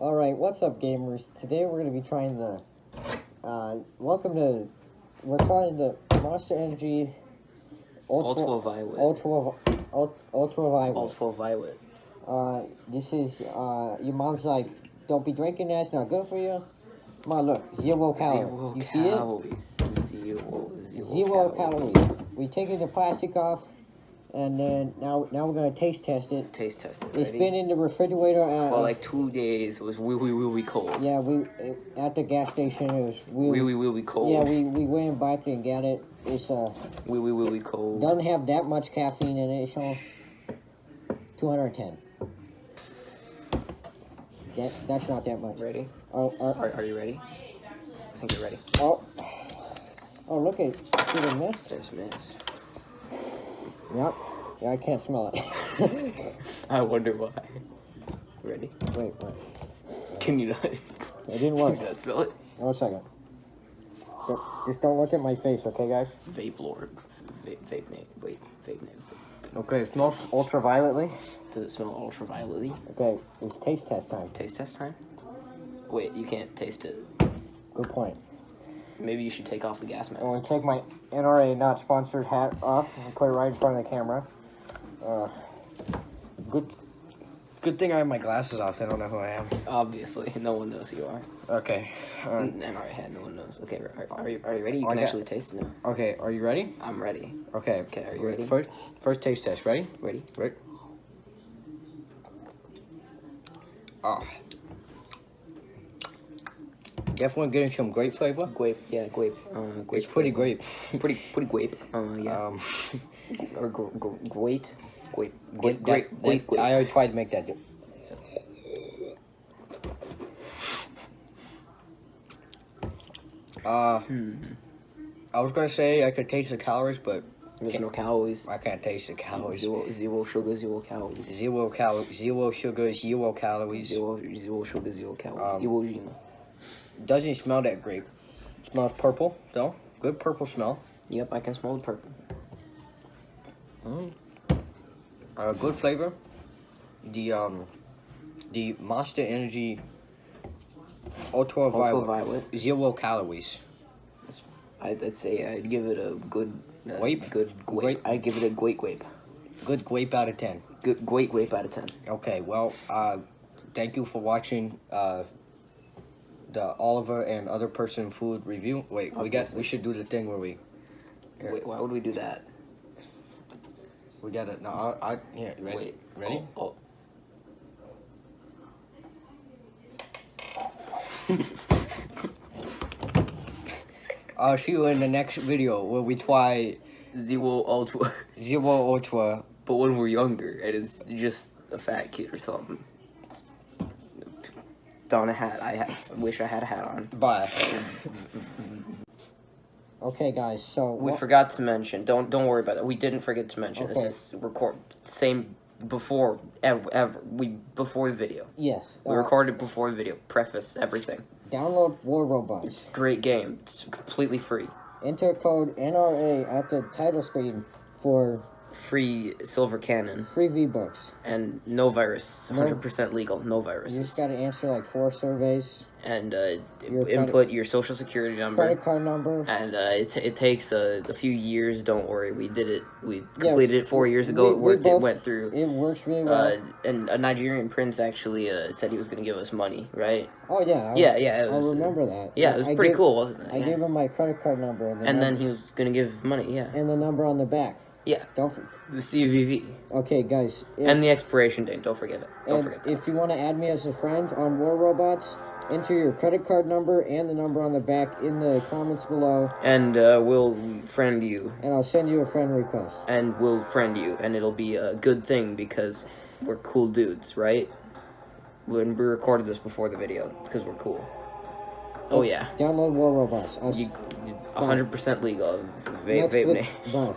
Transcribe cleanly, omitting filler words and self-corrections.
Alright, what's up gamers? Today we're going to be trying the, we're trying the Monster Energy Ultraviolet. Ultraviolet. This is, your mom's like, don't be drinking that, it's not good for you. Come on, look, 0 calories. You see it? Zero calories. We taking the plastic off, and then now we're gonna taste test it. Taste test it. It's Ready? been in the refrigerator. For like 2 days. It was really cold. Yeah, we at the gas station. It was really cold. Yeah, we went back and got it. It's really cold. doesn't have that much caffeine in it. So 210. That's not that much. Ready? Are you ready? I think you're ready. Oh, look at see the mist. There's mist. Yep. Yeah, I can't smell it. I wonder why. Ready? Wait. Can you not? It didn't work. Can you not smell it? 1 second. Just don't look at my face, okay, guys? Vape Lord. Vape name. Wait. Vape name. Okay, it smells ultravioletly. Does it smell ultravioletly? Okay, it's taste test time. Taste test time? Wait, you can't taste it. Good point. Maybe you should take off the gas mask. I'm gonna take my NRA not sponsored hat off and put it right in front of the camera. Good thing I have my glasses off, so I don't know who I am. Obviously, no one knows who you are. Okay. And I had no one knows. Okay, are you ready? You can actually taste it now. Okay, are you ready? I'm ready. Okay. Okay, are you ready? First taste test. Ready? Ready? Ready? Oh. Definitely getting some grape flavor. Grape, yeah, grape. It's pretty grape. pretty grape. Yeah. Or grape. I already tried to make that. I was gonna say I could taste the calories, but There's no calories. I can't taste the calories. Zero sugar, 0 calories. Zero sugar, 0 calories. Zero sugar, 0 calories. Iwo Jima. Doesn't smell that great. Smells purple though. Good purple smell. Yep, I can smell the purple. Good flavor. The Monster Energy Ultraviolet. 0 calories. I'd say I'd give it a good Grape? Good grape. I'd give it a great grape. Good grape out of 10. Good great grape out of 10. Okay, well, thank you for watching the Oliver and Other Person Food review. Wait, we should do the thing where we. Wait, why would we do that? We gotta. No, yeah. Ready? Wait. Ready? Oh. I'll see you in the next video where we try Zero Ultra. 0 Ultra. But when we're younger, and it's just a fat kid or something. Don a hat. I wish I had a hat on. Bye. Okay, guys. So We forgot to mention. Don't worry about that. We didn't forget to mention. Okay. This is same before before the video. Yes. We recorded before the video. Preface everything. Download War Robots. Great game. It's completely free. Enter code NRA at the title screen for Free Silver Cannon free V-Bucks. and no virus. 100% legal. No You viruses. just gotta answer like 4 surveys. And Your input your social security number. Credit card number. And it takes a few years. Don't worry, we did it. We completed it 4 years ago. It worked. It went through. It works really well. And a Nigerian prince actually said he was going to give us money, right? Oh yeah. Yeah. It was, I remember that. Yeah, it was pretty cool, wasn't it? I gave him my credit card number And then he was going to give money. Yeah. and the number on the back. Yeah. Don't. The CVV Okay, guys. and the expiration date. Don't forget it. Don't And forget that. if you want to add me as a friend on War Robots, enter your credit card number and the number on the back in the comments below, And we'll friend you. and I'll send you a friend request. And we'll friend you, and it'll be a good thing because we're cool dudes, right? When we recorded this before the video because we're cool. Oh yeah, Download War Robots. 100% legal. Next Vape vi- name. Bye.